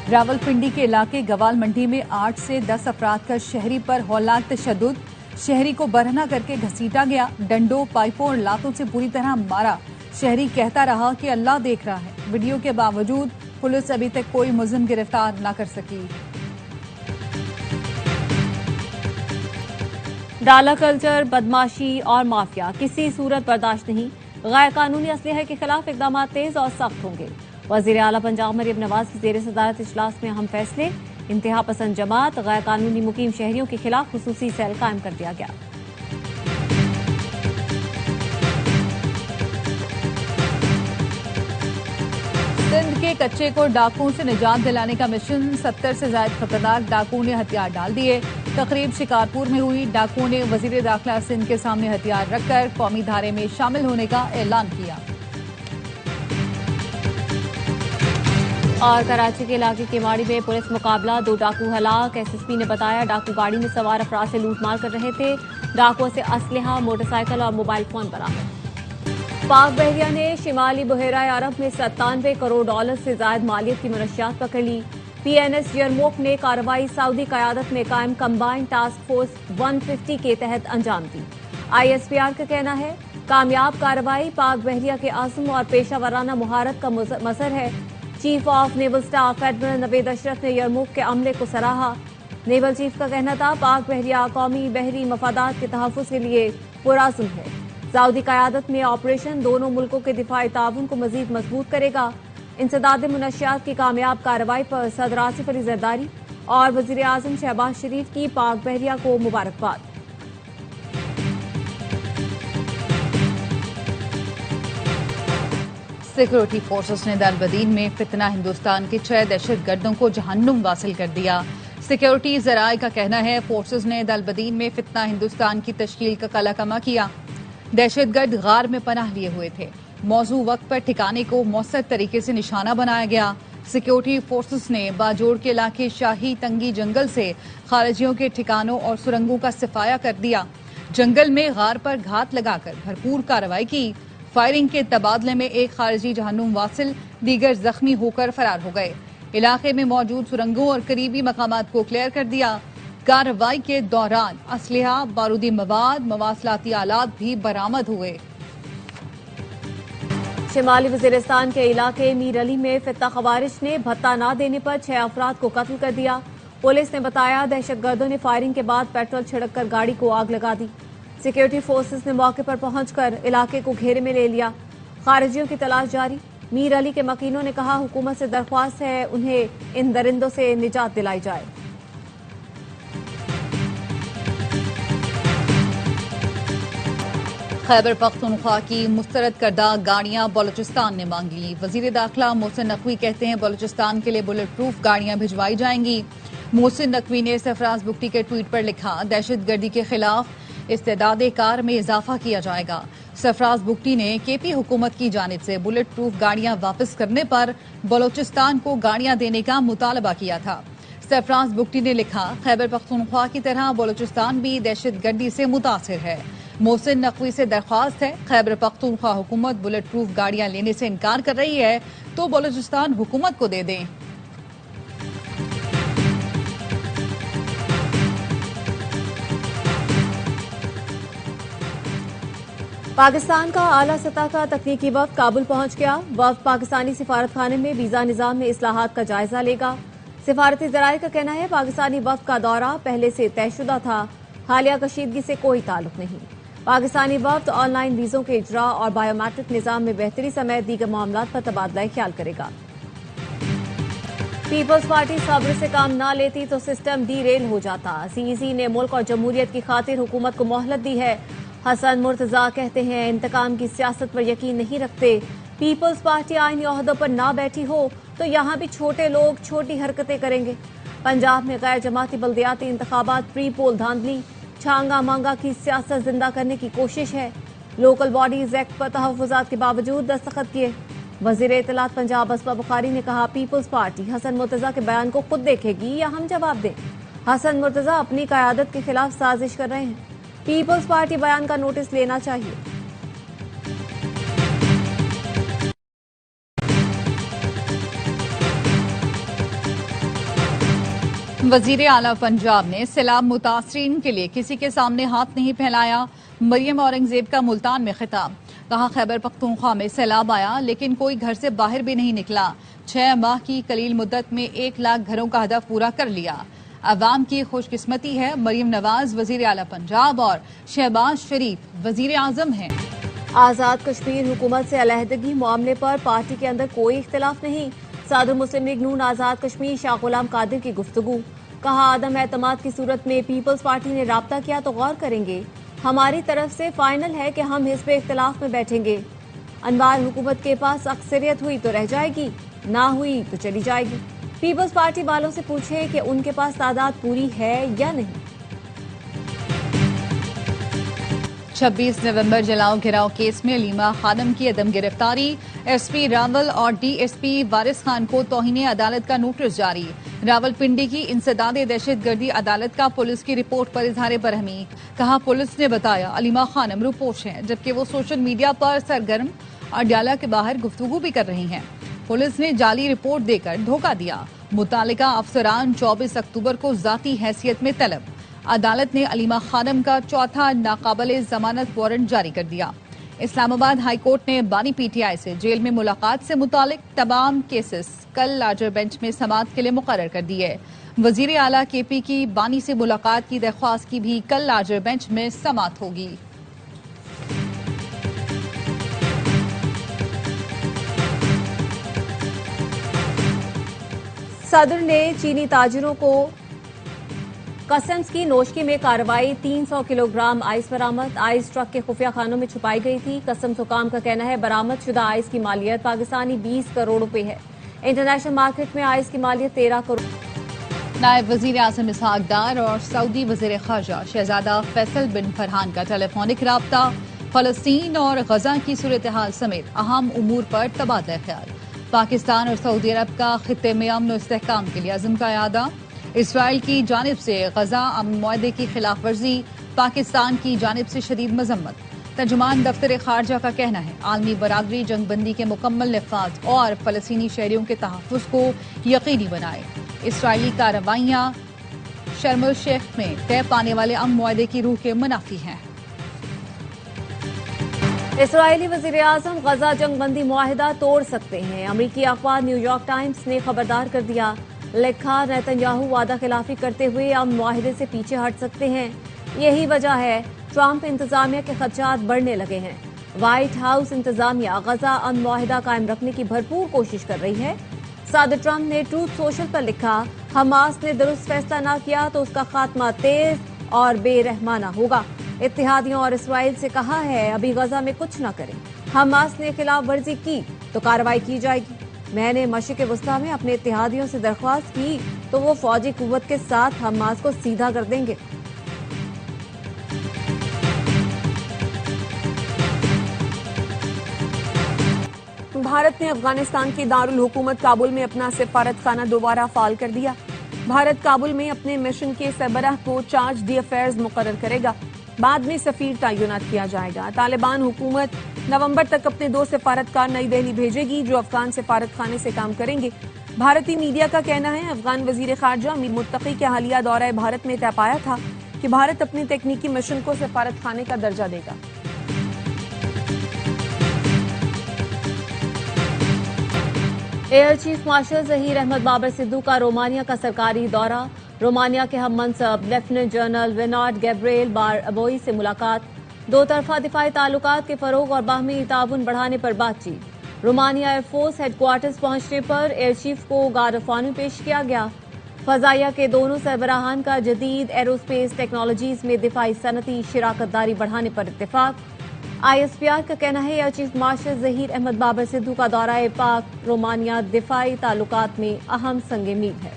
रावलपिंडी के इलाके गवाल मंडी में 8 से 10 अफराद का शहरी पर हौलनाक तशद्दुद। शहरी को बरहना करके घसीटा गया, डंडों, पाइपों और लातों से पूरी तरह मारा। शहरी कहता रहा कि अल्लाह देख रहा है। वीडियो के बावजूद पुलिस अभी तक कोई मुलजिम गिरफ्तार न कर सकी। डाला कल्चर, बदमाशी और माफिया किसी सूरत बर्दाश्त नहीं। गैर कानूनी असलहे के खिलाफ इकदाम तेज और सख्त होंगे। वजीर आला पंजाब मरियम नवाज की जेर सदारत इजलास में अहम फैसले। इंतहा पसंद जमात, गैर कानूनी मुकीम शहरियों के खिलाफ खुसूसी सेल कायम कर दिया गया। सिंध के कच्चे को डाकुओं से निजात दिलाने का मिशन। 70 से ज्यादा खतरनाक डाकुओं ने हथियार डाल दिए। तकरीब शिकारपुर में हुई। डाकुओं ने वजीर दाखिला सिंध के सामने हथियार रखकर कौमी धारे में शामिल होने का ऐलान किया। और कराची के इलाके केमाड़ी में पुलिस मुकाबला, 2 डाकू हलाक। एसएसपी ने बताया डाकू गाड़ी में सवार अफराद से लूटमार कर रहे थे। डाकुओं से असलहा, मोटरसाइकिल और मोबाइल फोन बरामद। पाक बहरिया ने शिमाली बहरा अरब में 97 करोड़ डॉलर से ज्यादा मालियत की मनशियात पकड़ ली। पीएनएस यरमूक ने कार्रवाई सऊदी क़यादत में कायम कंबाइंड टास्क फोर्स 150 के तहत अंजाम दी। आईएसपीआर का कहना है कामयाब कार्रवाई पाक बहरिया के आज़म और पेशा वराना मुहारत का मसर है। Chief of naval staff admiral Naved Ashraf ने यरमूक के अमले को सराहा। नेवल चीफ का कहना था पाक बहरिया कौमी बहरी मफादात के तहफ़्फ़ुज़ के लिए पुरअज़्म है। सऊदी क़यादत में ऑपरेशन दोनों मुल्कों के दिफाई ताउन को मजीद मजबूत करेगा। इंसदाद मुनशियात की कामयाब कार्रवाई पर सदर आसिफ अली जरदारी और वज़ीर आज़म शहबाज शरीफ की पाक बहरिया को मुबारकबाद। सिक्योरिटी फोर्सेस ने दालबदीन में फितना हिंदुस्तान के 6 दहशतगर्दों को जहन्नुम वासिल कर दिया। सिक्योरिटी ज़राए का कहना है फोर्सेस ने दालबदीन में फितना हिंदुस्तान की तश्कील का कलाकमा किया। दहशतगर्द गार में पनाह लिए हुए थे। मौजू वक्त पर ठिकाने को मौसर तरीके से निशाना बनाया गया। सिक्योरिटी फोर्सेस ने बाजोड़ के इलाके शाही तंगी जंगल से खारिजियों के ठिकानों और सुरंगों का सफाया कर दिया। जंगल में गार पर घात लगाकर भरपूर कार्रवाई की। फायरिंग के तबादले में एक खारिजी जहन्नुम वासिल, दीगर जख्मी होकर फरार हो गए। इलाके में मौजूद सुरंगों और करीबी मकामात को क्लियर कर दिया। कार्रवाई के दौरान असलहा, बारूदी मवाद, मवासलाती आलात भी बरामद हुए। शिमाली वजीरिस्तान के इलाके मीर अली में फित्ता खवारिज ने भत्ता न देने पर 6 अफराद को कत्ल कर दिया। पुलिस ने बताया दहशतगर्दों ने फायरिंग के बाद पेट्रोल छिड़क कर गाड़ी को आग लगा दी। सिक्योरिटी फोर्सेस ने मौके पर पहुंचकर इलाके को घेरे में ले लिया। खारिजियों की तलाश जारी। मीर अली के मकीनों ने कहा हुकूमत से दरख्वास्त है उन्हें इन दरिंदों से निजात दिलाई जाए। खैबर पख्तूनख्वा की मुस्तरद करदा गाड़ियां बलूचिस्तान ने मांग ली। वजीर दाखिला मोहसिन नकवी कहते हैं बलूचिस्तान के लिए बुलेट प्रूफ गाड़ियां भिजवाई जाएंगी। मोहसिन नकवी ने सरफराज बुगटी के ट्वीट पर लिखा दहशतगर्दी के खिलाफ इस्तेदाद कार में इजाफा किया जाएगा। सरफराज बुगटी ने केपी हुकूमत की जानिब से बुलेट प्रूफ गाड़ियां वापस करने पर बलूचिस्तान को गाड़ियां देने का मुतालबा किया था। सरफराज बुगटी ने लिखा खैबर पख्तूनख्वा की तरह बलूचिस्तान भी दहशतगर्दी से मुतासिर है। मोहसिन नकवी से दरख्वास्त है खैबर पख्तूनख्वा हुकूमत बुलेट प्रूफ गाड़ियां लेने से इनकार कर रही है तो बलूचिस्तान हुकूमत को दे दें। पाकिस्तान का आला सतह का तकनीकी वफ्द काबुल पहुंच गया। वफ्द पाकिस्तानी सिफारत खाने में वीजा निजाम में इस्लाहात का जायजा लेगा। सिफारती जराये का कहना है पाकिस्तानी वफ्द का दौरा पहले से तयशुदा था, हालिया कशीदगी से कोई ताल्लुक नहीं। पाकिस्तानी वफ्द ऑनलाइन वीजों के इजरा और बायोमेट्रिक निजाम में बेहतरी समेत दीगर मामलात पर तबादला ख्याल करेगा। पीपल्स पार्टी सब्र से काम न लेती तो सिस्टम डीरेल हो जाता। सीईसी ने मुल्क और जमहूरियत की खातिर हुकूमत को मोहलत दी है। हसन मुर्तजा कहते हैं इंतकाम की सियासत पर यकीन नहीं रखते। पीपल्स पार्टी आईनी ओहदों पर ना बैठी हो तो यहाँ भी छोटे लोग छोटी हरकतें करेंगे। पंजाब में गैर जमाती बल्दियाती इंतखाबात प्री पोल धांधली, छांगा मांगा की सियासत जिंदा करने की कोशिश है। लोकल बॉडीज एक्ट पर तहफ़्फ़ुज़ात के बावजूद दस्तखत किए। वज़ीर इत्तलात पंजाब असमा बुखारी ने कहा पीपल्स पार्टी हसन मुर्तजा के बयान को खुद देखेगी या हम जवाब दें। हसन मुर्तजा अपनी क़यादत के खिलाफ साजिश कर रहे हैं। पीपल्स पार्टी बयान का नोटिस लेना चाहिए। वजीर आला पंजाब ने सैलाब मुतासरीन के लिए किसी के सामने हाथ नहीं फैलाया। मरियम औरंगजेब का मुल्तान में खिताब। कहा, खैबर पख्तूनख्वा में सैलाब आया लेकिन कोई घर से बाहर भी नहीं निकला। 6 माह की कलील मुद्दत में 1 लाख घरों का हदफ पूरा कर लिया। अवाम की खुशकिस्मती है। मरियम नवाज वजीर आला पंजाब और शहबाज शरीफ वजीर आजम हैं। आजाद कश्मीर हुकूमत से अलहदगी मामले पर पार्टी के अंदर कोई इख्तिलाफ नहीं। सदर मुस्लिम लीग नून आजाद कश्मीर शाह गुलाम कादिर की गुफ्तगू। कहा, आदम एतमाद की सूरत में पीपल्स पार्टी ने राब्ता किया तो गौर करेंगे। हमारी तरफ से फाइनल है कि हम हिस्ब इख्तिलाफ में बैठेंगे। अनवार हुकूमत के पास अक्सरियत हुई तो रह जाएगी, ना हुई तो चली जाएगी। पीपल्स पार्टी वालों से पूछे कि उनके पास तादाद पूरी है या नहीं। 26 नवंबर जलाओ घिराव केस में अलीमा खानम की अदम गिरफ्तारी। एसपी रावल और डीएसपी वारिस खान को तौहीन अदालत का नोटिस जारी। रावलपिंडी की इंसदाद दहशतगर्दी अदालत का पुलिस की रिपोर्ट पर इजहार बरहमी। कहा, पुलिस ने बताया अलीमा खानम रूपोश हैं जबकि वो सोशल मीडिया पर सरगर्म अडयाला के बाहर गुफ्तगू भी कर रही हैं। पुलिस ने जाली रिपोर्ट देकर धोखा दिया। मुतालिका अफसरान 24 अक्टूबर को जाती हैसियत में तलब। अदालत ने अलीमा खानम का चौथा नाकाबिल जमानत वारंट जारी कर दिया। इस्लामाबाद हाई कोर्ट ने बानी पीटीआई से जेल में मुलाकात से मुतालिक तमाम केसेस कल लार्जर बेंच में समाअत के लिए मुकर्रर कर दी है। वजीर आला केपी की बानी से मुलाकात की दरख्वास्त की भी कल लार्जर बेंच में समाअत होगी। सदर ने चीनी ताजिरों को कस्टम्स की नोशकी में कार्रवाई। 300 किलोग्राम आइस बरामद। आइस ट्रक के खुफिया खानों में छुपाई गई थी। कस्टम्स हुकाम का कहना है बरामद शुदा आइस की मालियत पाकिस्तानी 20 करोड़ रुपए है। इंटरनेशनल मार्केट में आइस की मालियत 13 करोड़। नायब वजीर आजम इसहाक डार और सऊदी वजीर खारजा शहजादा फैसल बिन फरहान का टेलीफोनिक राब्ता। फलस्तीन और गजा की सूरत हाल समेत अहम उमूर पर तबादला ख्याल। पाकिस्तान और सऊदी अरब का खित्ते में अमन और इस्तेहकाम के लिए अज़्म का यादा। इसराइल की जानिब से गजा अमन मुआहदे की खिलाफ वर्जी। पाकिस्तान की जानिब से शदीद मजम्मत। तर्जुमान दफ्तर खारजा का कहना है आलमी बरादरी जंगबंदी के मुकम्मल नफाज और फलस्तीनी शहरियों के तहफ़्फ़ुज़ को यकीनी बनाए। इसराइली कार्रवाइयाँ शर्म शेख में तय पाने वाले अमन मुआहदे की रूह के मुनाफी हैं। इसराइली वजीर आजम गजा जंगबंदी मुआहिदा तोड़ सकते हैं। अमरीकी अखबार न्यूयॉर्क टाइम्स ने खबरदार कर दिया। लिखा, नेतन्याहू वादा खिलाफी करते हुए अमन मुआहिदे से पीछे हट सकते हैं। यही वजह है ट्रंप इंतजामिया के खदशात बढ़ने लगे हैं। व्हाइट हाउस इंतजामिया गजा अमन मुआहिदा कायम रखने की भरपूर कोशिश कर रही है। सदर ट्रंप ने ट्रूथ सोशल पर लिखा, हमास ने दुरुस्त फैसला न किया तो उसका खात्मा तेज और बेरहमाना होगा। इत्तेहादियों और इसराइल से कहा है अभी गजा में कुछ न करें। हमास ने खिलाफ वर्जी की तो कार्रवाई की जाएगी। मैंने मशरिक़ वस्ता में अपने इत्तेहादियों से दरख्वास्त की तो वो फौजी कुव्वत के साथ हमास को सीधा कर देंगे। भारत ने अफगानिस्तान की दारुल हुकूमत काबुल में अपना सिफारत खाना दोबारा फाल कर दिया। भारत काबुल में अपने मिशन के सरबराह को चार्ज दी अफेयर्स मुकर्रर करेगा। बाद में सफीर तैनात किया जाएगा। तालिबान हुकूमत नवंबर तक अपने 2 सिफारतकार नई दिल्ली भेजेगी जो अफगान सिफारत खाने से काम करेंगे। भारतीय मीडिया का कहना है अफगान वजीर खारजा अमीर मुत्तकी के हालिया दौरा भारत में तय पाया था कि भारत अपने तकनीकी मिशन को सिफारत खाने का दर्जा देगा। Air chief marshal Zaheer Ahmed Babar Sidhu का रोमानिया का सरकारी दौरा। रोमानिया के हम मनसब लेफ्टिनेंट जनरल विनार्ड गैब्रिएल बार अबोई से मुलाकात। 2 तरफा दिफाई ताल्लुकात के फरोग और बाहमी ताउन बढ़ाने पर बातचीत। रोमानिया एयरफोर्स हेडक्वार्टर्स पहुंचने पर एयर चीफ को गार्ड ऑफ ऑनर पेश किया गया। फजाइया के दोनों सरबराहान का जदीद एरोस्पेस टेक्नोलॉजीज में दिफाई सनती शिराकतदारी बढ़ाने पर इत्तेफाक। ISPR का कहना है air chief marshal Zaheer Ahmed Babar Sidhu का दौरा पाक रोमानिया दिफाई ताल्लुकात में अहम संग मील है।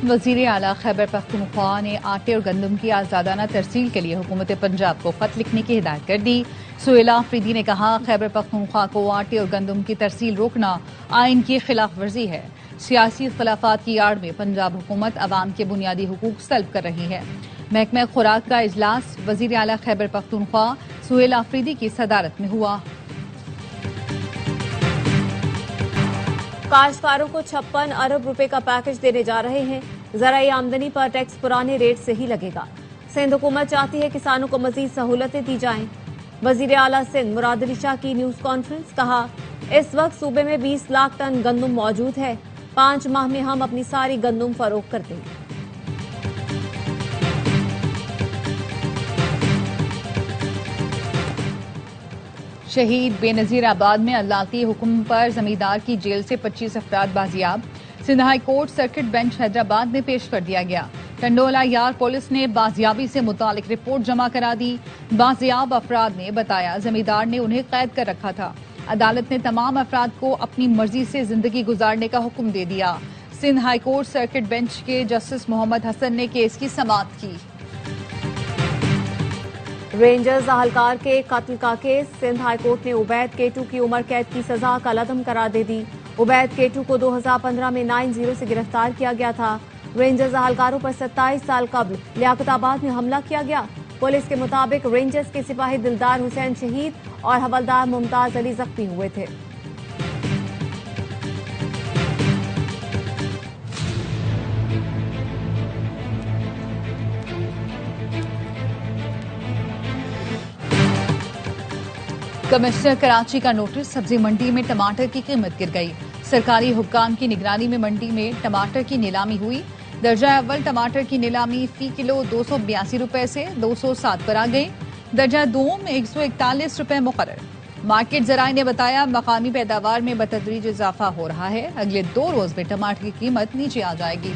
वजीर आला खैबर पख्तूनख्वा ने आटे और गंदम की आजादाना तरसील के लिए हुकूमत पंजाब को खत लिखने की हिदायत कर दी। सुहेला अफरीदी ने कहा खैबर पख्तूनख्वा को आटे और गंदम की तरसील रोकना आइन की खिलाफ वर्जी है। सियासी इख्तलाफात की आड़ में पंजाब हुकूमत अवाम के बुनियादी हुकूक सल्ब कर रही है। महकमा खुराक का इजलास वजीर आला खैबर पख्तूनख्वा सुहेला अफरीदी की सदारत में हुआ। काश्तकारों को 56 अरब रुपए का पैकेज देने जा रहे हैं। ज़राई आमदनी पर टैक्स पुराने रेट से ही लगेगा। सिंध हुकूमत चाहती है किसानों को मजीद सहूलतें दी जाएं। वजीर आला सिंध मुराद अली शाह की न्यूज कॉन्फ्रेंस, कहा इस वक्त सूबे में 20 लाख टन गंदम मौजूद है। 5 माह में हम अपनी सारी गंदम फरोख्त कर देंगे। शहीद बेनजीर आबाद में अदालती हुक्म पर जमींदार की जेल से 25 अफराद बाजियाब। Sindh high court circuit bench Hyderabad में पेश कर दिया गया। टंडोला यार पुलिस ने बाजियाबी से मुतालिक रिपोर्ट जमा करा दी। बाजियाब अफराद ने बताया जमींदार ने उन्हें कैद कर रखा था। अदालत ने तमाम अफराद को अपनी मर्जी से जिंदगी गुजारने का हुक्म दे दिया। Sindh high court circuit bench के जस्टिस मोहम्मद हसन ने केस की समाअत की। रेंजर्स अहलकार के कत्ल का केस, सिंध हाई कोर्ट ने उबैद केटू की उम्र कैद की सजा कलअदम करार दे दी। उबैद केटू को 2015 में 9-0 से गिरफ्तार किया गया था। रेंजर्स अहलकारों पर 27 साल कबल लियाकताबाद में हमला किया गया। पुलिस के मुताबिक रेंजर्स के सिपाही दिलदार हुसैन शहीद और हवलदार मुमताज अली जख्मी हुए थे। कमिश्नर कराची का नोटिस, सब्जी मंडी में टमाटर की कीमत गिर गई। सरकारी हुक्काम की निगरानी में मंडी में टमाटर की नीलामी हुई। दर्जा अव्वल टमाटर की नीलामी फी किलो 282 रुपए से 207 पर आ गई। दर्जा दोम 141 रुपए मुकर्रर। मार्केट जराये ने बताया मकामी पैदावार में बतदरीज इजाफा हो रहा है। अगले 2 रोज में टमाटर की कीमत नीचे आ जाएगी।